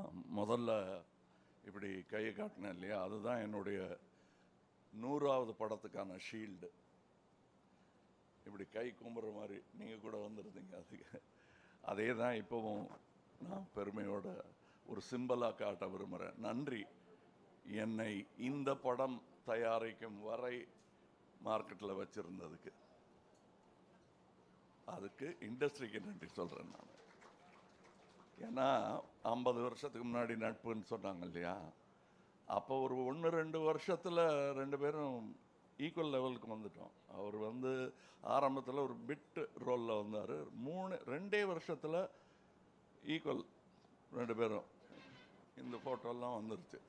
நான் முதல்ல இப்படி கையை காட்டினேன் இல்லையா, அதுதான் என்னுடைய 100வது படத்துக்கான ஷீல்டு. இப்படி கை கும்புற மாதிரி நீங்கள் கூட வந்துருந்தீங்க. அதுக்கு அதே தான் இப்போவும் நான் பெருமையோட ஒரு சிம்பலாக காட்ட விரும்புகிறேன். நன்றி, என்னை இந்த படம் தயாரிக்கும் வரை மார்க்கெட்டில் வச்சுருந்ததுக்கு. அதுக்கு இண்டஸ்ட்ரிக்கு நன்றி சொல்கிறேன் நான். ஏன்னா 50 வருஷத்துக்கு முன்னாடி நட்புன்னு சொன்னாங்க இல்லையா, அப்போ ஒரு 1-2 வருஷத்தில் 2 பேரும் ஈக்குவல் லெவலுக்கு வந்துட்டோம். அவர் ஆரம்பத்தில் ஒரு பிட் ரோலில் வந்தார். 2 வருஷத்தில் ஈக்குவல் 2 பேரும். இந்த ஃபோட்டோலாம் வந்துருச்சு.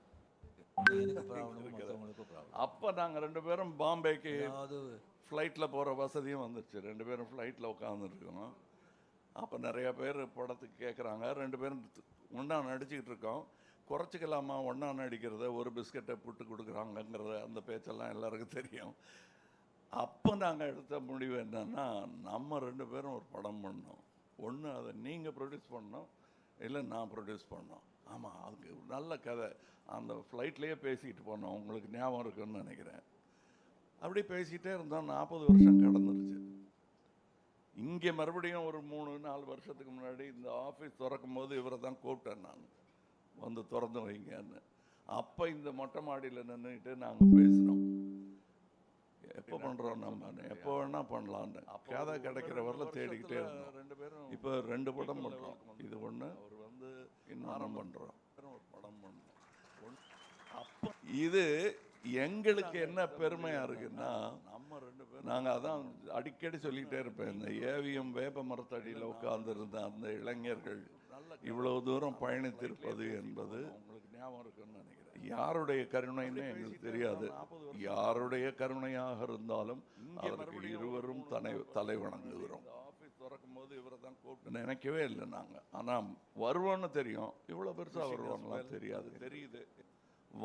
அப்போ நாங்கள் 2 பேரும் பாம்பேக்கு ஃப்ளைட்டில் போகிற வசதியும் வந்துருச்சு. 2 பேரும் ஃப்ளைட்டில் உட்காந்துருக்கோம். அப்போ நிறையா பேர் படத்துக்கு கேட்குறாங்க. 2 பேரும் ஒன்றா நடிச்சுக்கிட்டு இருக்கோம். குறைச்சிக்கலாமா ஒன்றா நடிக்கிறத, ஒரு பிஸ்கட்டை புட்டு கொடுக்குறாங்கங்கிறத, அந்த பேச்செல்லாம் எல்லாருக்கும் தெரியும். அப்போ நாங்கள் எடுத்த முடிவு என்னன்னா, நம்ம 2 பேரும் ஒரு படம் பண்ணோம். ஒன்று அதை நீங்கள் ப்ரொடியூஸ் பண்ணோம், இல்லை நான் ப்ரொடியூஸ் பண்ணோம். ஆமாம், அதுக்கு நல்ல கதை. அந்த ஃப்ளைட்லேயே பேசிக்கிட்டு போனோம், உங்களுக்கு ஞாபகம் இருக்குன்னு நினைக்கிறேன். அப்படி பேசிக்கிட்டே இருந்தோம். 40 வருஷம் கடந்துருச்சு. இங்கே மறுபடியும் ஒரு 3-4 வருஷத்துக்கு முன்னாடி இந்த ஆஃபீஸ் திறக்கும் போது இவரை தான் கூப்பிட்டேன் நான், வந்து திறந்து வைங்கன்னு. அப்போ இந்த மொட்டை மாடியில் நின்றுக்கிட்டு நாங்கள் பேசினோம், எப்போ பண்ணுறோம் நம்ம, எப்போ வேணால் பண்ணலான்னு. கதை கிடைக்கிற வரல தேடிக்கிட்டே இருந்தோம். 2 பேரும் இப்போ 2 படம் பண்ணுறோம். இது ஒன்று, அவர் இன்னும் பண்ணுறோம், ஒரு படம் பண்ணோம். அப்போ இது எங்களுக்கு என்ன பெருமையாக இருக்குன்னா, நம்ம 2 பேரும் நாங்கள் அதான் அடிக்கடி சொல்லிக்கிட்டே இருப்பேன், இந்த ஏவிஎம் வேப்ப மரத்தடியில் உட்கார்ந்துருந்த அந்த இளைஞர்கள் இவ்வளவு தூரம் பயணித்திருப்பது என்பது உங்களுக்கு ஞாபகம் இருக்குன்னு நினைக்கிறேன். யாருடைய கருணைன்னு எங்களுக்கு தெரியாது. யாருடைய கருணையாக இருந்தாலும் அதற்கு இருவரும் தலை வணங்குகிறோம். திறக்கும் போது இவரை தான் கூப்பிட்டு நினைக்கவே இல்லை நாங்கள். ஆனால் வருவோன்னு தெரியும், இவ்வளோ பெருசாக வருவாங்களாம் தெரியுது.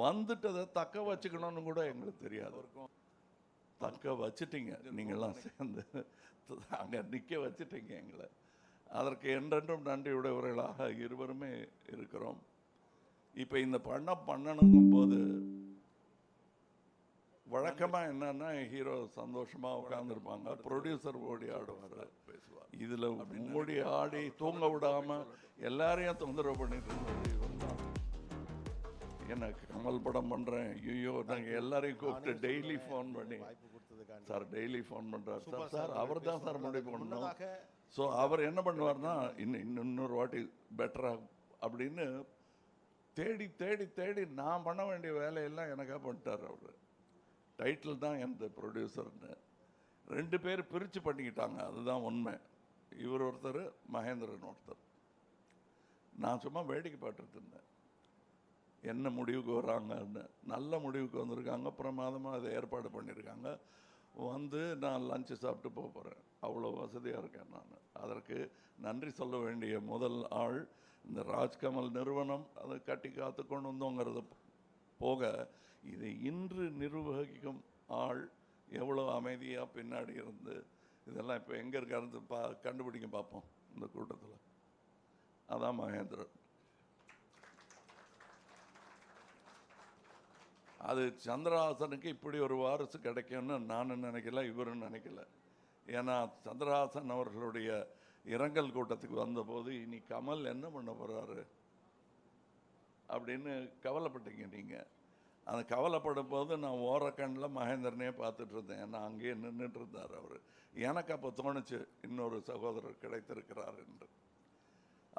வந்துட்டதை தக்க வச்சுக்கணும்னு கூட எங்களுக்கு தெரியாது. தக்க வச்சுட்டீங்க, நீங்கள்லாம் சேர்ந்து அங்கே நிற்க வச்சுட்டீங்க எங்களை. அதற்கு என்றென்றும் நன்றியுடையவர்களாக இருவருமே இருக்கிறோம். இப்போ இந்த பண்ணணுங்கும் போது வழக்கமாக என்னன்னா, ஹீரோ சந்தோஷமாக உட்காந்துருப்பாங்க, ப்ரொடியூசர் ஓடி ஆடுவார், பேசுவார். இதில் ஓடி ஆடி தூங்க விடாமல் எல்லாரையும் தொந்தரவு பண்ணிட்டு இருந்தது இவர் தான். எனக்கு கமல் படம் பண்ணுறேன், ஐயோ நாங்கள் எல்லாரையும் கூப்பிட்டு டெய்லி ஃபோன் பண்ணி, சார் டெய்லி ஃபோன் பண்ணுறாரு சார் அவர் தான் சார் முடிவு பண்ணணும். ஸோ அவர் என்ன பண்ணுவார்னா, இன்னொரு வாட்டி பெட்டராக அப்படின்னு தேடி தேடி தேடி நான் பண்ண வேண்டிய வேலையெல்லாம் எனக்காக பண்ணிட்டார் அவர். டைட்டில் தான் எந்த ப்ரொடியூசர்னு 2 பேர் பிரித்து பண்ணிக்கிட்டாங்க, அதுதான் உண்மை. இவர் ஒருத்தர், மகேந்திரன் ஒருத்தர். நான் சும்மா வேடிக்கை பார்த்துட்டு இருந்தேன், என்ன முடிவுக்கு வராங்கன்னு. நல்ல முடிவுக்கு வந்திருக்காங்க, பிரமாதமாக அதை ஏற்பாடு பண்ணியிருக்காங்க. நான் லஞ்சு சாப்பிட்டு போகிறேன், அவ்வளோ வசதியாக இருக்கேன் நான். அதற்கு நன்றி சொல்ல வேண்டிய முதல் ஆள் இந்த ராஜ்கமல் நிறுவனம். அதை கட்டி காத்து கொண்டு வந்தோங்கிறது போக, இதை இன்று நிர்வகிக்கும் ஆள் எவ்வளோ அமைதியாக பின்னாடி இருந்து இதெல்லாம் இப்போ எங்கே இருக்காரு கண்டுபிடிக்க பார்ப்போம் இந்த கூட்டத்தில். அதான் மகேந்திரன். அது சந்திரஹாசனுக்கு இப்படி ஒரு வாரிசு கிடைக்கும்னு நானும் நினைக்கல, இவரும் நினைக்கல. ஏன்னா சந்திரஹாசன் அவர்களுடைய இரங்கல் கூட்டத்துக்கு வந்தபோது, இனி கமல் என்ன பண்ண போகிறாரு அப்படின்னு கவலைப்பட்டீங்க நீங்கள். அந்த கவலைப்படும் போது நான் ஓரக்கண்ணில் மகேந்திரனே பார்த்துட்டு இருந்தேன். ஏன்னா அங்கேயே நின்றுட்டு இருந்தார் அவர். எனக்கு அப்போ தோணுச்சு, இன்னொரு சகோதரர் கிடைத்திருக்கிறார் என்று.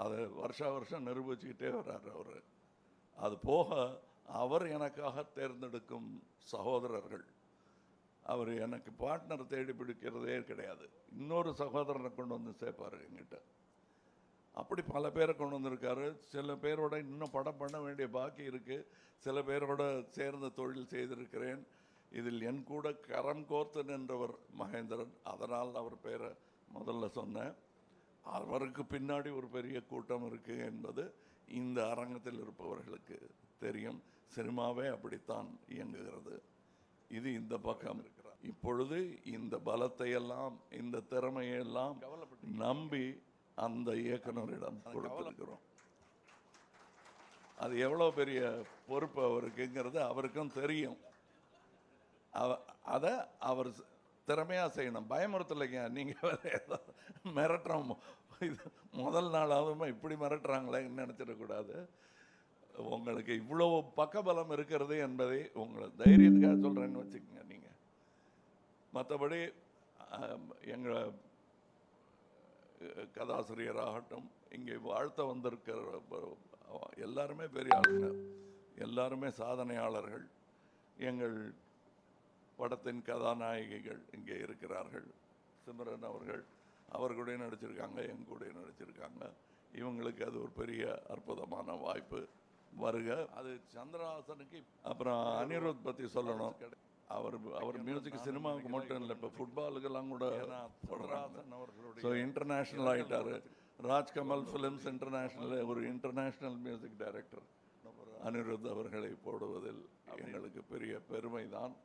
அதை வருஷம் நிரூபிச்சுக்கிட்டே வர்றார் அவர். அது போக அவர் எனக்காக தேர்ந்தெடுக்கும் சகோதரர்கள், அவர் எனக்கு பார்ட்னர் தேடி பிடிக்கிறதே கிடையாது, இன்னொரு சகோதரனை கொண்டு வந்து சேர்ப்பார் என்கிட்ட. அப்படி பல பேரை கொண்டு வந்திருக்காரு. சில பேரோட இன்னும் படம் பண்ண வேண்டிய பாக்கி இருக்குது, சில பேரோட சேர்ந்த தொழில் செய்திருக்கிறேன். இதில் என் கூட கரம் கோர்த்து நின்றவர் மகேந்திரன். அதனால் அவர் பேரை முதல்ல சொன்னேன். அவருக்கு பின்னாடி ஒரு பெரிய கூட்டம் இருக்குது என்பது இந்த அரங்கத்தில் இருப்பவர்களுக்கு தெரியும். சினிமாவே அப்படித்தான் இயங்குகிறது. இது இந்த பக்கம் இருக்கிறார். இப்பொழுது இந்த பலத்தை எல்லாம், இந்த திறமையெல்லாம் நம்பி அந்த இயக்குனரிடம் கொடுத்திருக்கிறோம். அது எவ்வளோ பெரிய பொறுப்பு அவருக்குங்கிறது அவருக்கும் தெரியும். அதை அவர் திறமையாக செய்யணும். பயமுறுத்தலைங்க. நீங்கள் மிரட்டுறோம். இது முதல் நாளாவதுமா இப்படி மிரட்டுறாங்களேன்னு நினச்சிடக்கூடாது. உங்களுக்கு இவ்வளோ பக்கபலம் இருக்கிறது என்பதை உங்களை தைரியத்துக்காக சொல்கிறேன்னு வச்சுக்கோங்க. நீங்கள் மற்றபடி எங்கள் கதாசிரியராகட்டும், இங்கே வாழ்த்த வந்திருக்கிற எல்லாருமே பெரிய ஆளுங்க, எல்லாருமே சாதனையாளர்கள். எங்கள் படத்தின் கதாநாயகிகள் இங்கே இருக்கிறார்கள். சிம்ரன் அவர் கூட நடிச்சிருக்காங்க, என் கூட நடிச்சிருக்காங்க. இவங்களுக்கு அது ஒரு பெரிய அற்புதமான வாய்ப்பு. வருக. அது சந்திரஹாசனுக்கு. அப்புறம் அனிருத் பற்றி சொல்லணும். அவர் மியூசிக் சினிமாவுக்கு மட்டும் இல்லை, இப்போ ஃபுட்பாலுக்கெல்லாம் கூட சந்திரஹாசன் அவர்களுடைய ஸோ இன்டர்நேஷ்னல் ஆகிட்டார். ராஜ்கமல் ஃபிலிம்ஸ் இன்டர்நேஷ்னல் ஒரு இன்டர்நேஷ்னல் மியூசிக் டைரக்டர் அனிருத் அவர்களை போடுவதில் எங்களுக்கு பெரிய பெருமை தான்.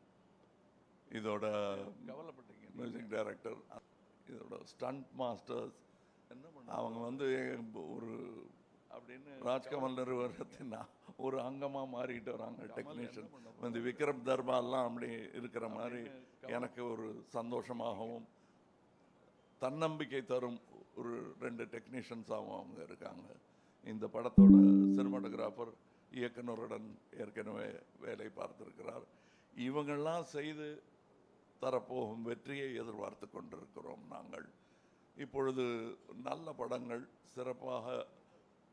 இதோட கவலைப்பட்டீங்க மியூசிக் டைரக்டர், இதோட ஸ்டண்ட் மாஸ்டர்ஸ் அவங்க வந்து ஒரு அப்படின்னு ராஜ்கமல் நிறுவனத்தின் ஒரு அங்கமாக மாறிட்டு வராங்க. டெக்னீஷியன் வந்து விக்ரம் தர்பாலாம் அப்படி இருக்கிற மாதிரி எனக்கு ஒரு சந்தோஷமாகவும் தன்னம்பிக்கை தரும் ஒரு 2 டெக்னீஷியன்ஸாகவும் அவங்க இருக்காங்க. இந்த படத்தோட சினிமாட்டோகிராஃபர் இயக்குனருடன் ஏற்கனவே வேலை பார்த்திருக்கிறார். இவங்கெல்லாம் செய்து தரப்போகும் வெற்றியை எதிர்பார்த்து கொண்டிருக்கிறோம் நாங்கள். இப்பொழுது நல்ல படங்கள், சிறப்பாக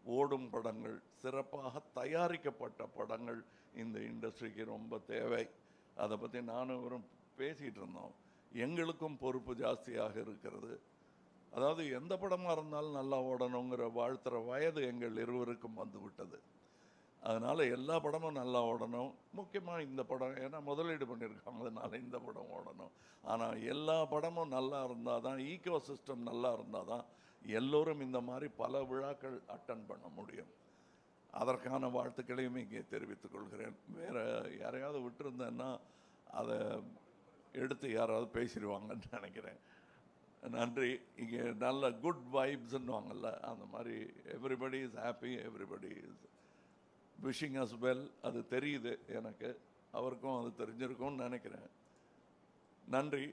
ஓடும் படங்கள், சிறப்பாக தயாரிக்கப்பட்ட படங்கள் இந்த இண்டஸ்ட்ரிக்கு ரொம்ப தேவை. அதை பற்றி நானும் இவரும் பேசிகிட்டு இருந்தோம். எங்களுக்கும் பொறுப்பு ஜாஸ்தியாக இருக்கிறது. அதாவது எந்த படமாக இருந்தாலும் நல்லா ஓடணுங்கிற வாழ்த்துற வயது எங்கள் இருவருக்கும் வந்து விட்டது. அதனால் எல்லா படமும் நல்லா ஓடணும். முக்கியமாக இந்த படம், ஏன்னா முதலீடு பண்ணியிருக்காங்க, அதனால் இந்த படம் ஓடணும். ஆனால் எல்லா படமும் நல்லா இருந்தால் தான், ஈக்கோ சிஸ்டம் நல்லா இருந்தால் தான் எல்லோரும் இந்த மாதிரி பல விழாக்கள் அட்டன் பண்ண முடியும். அதற்கான வாழ்த்துக்களையும் இங்கே தெரிவித்துக் கொள்கிறேன். வேறு யாரையாவது விட்டுருந்தேன்னா அதை எடுத்து யாராவது பேசிடுவாங்கன்னு நினைக்கிறேன். நன்றி. இங்கே நல்ல குட் வைப்ஸ்ன்னுவாங்கல்ல, அந்த மாதிரி everybody is happy, everybody is wishing as well. அது தெரியுது எனக்கு, அவருக்கும் அது தெரிஞ்சிருக்கும்னு நினைக்கிறேன். நன்றி,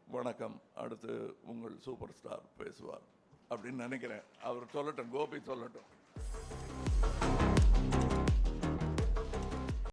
வணக்கம். அடுத்து உங்கள் சூப்பர் ஸ்டார் பேசுவார் அப்படின்னு நினைக்கிறேன். அவர் சொல்லட்டும், கோபி சொல்லட்டும்.